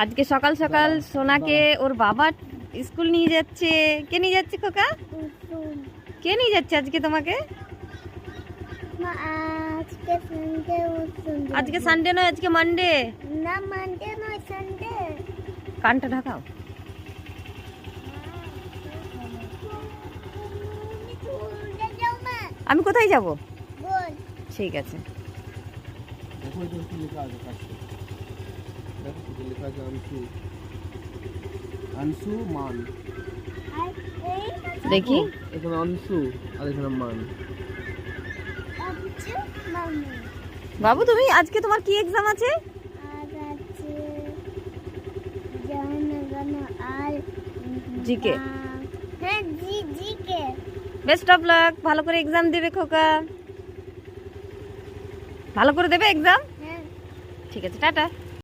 আজকে সকাল সকাল সোনাকে ওর বাবা স্কুল নিয়ে যাচ্ছে। কে নিয়ে যাচ্ছে খোকা? কে নিয়ে যাচ্ছে আজকে তোমাকে? আজকে সানডে নয়, আজকে মানডে। না মানডে নয়, সানডে। কানটা ঢাকাও। আমি কোথায় যাব? ঠিক আছে। আনসু মান, দেখি এখানে আনসু আর এখানে মান। বাবু তুমি আজকে তোমার কি এক্সাম আছে? জিকে। হ্যাঁ, জিকে। বেস্ট অফ লাক, ভালো করে এক্সাম দেবে খোকা। ভালো করে দেবে এক্সাম। হ্যাঁ। ঠিক আছে, টাটা।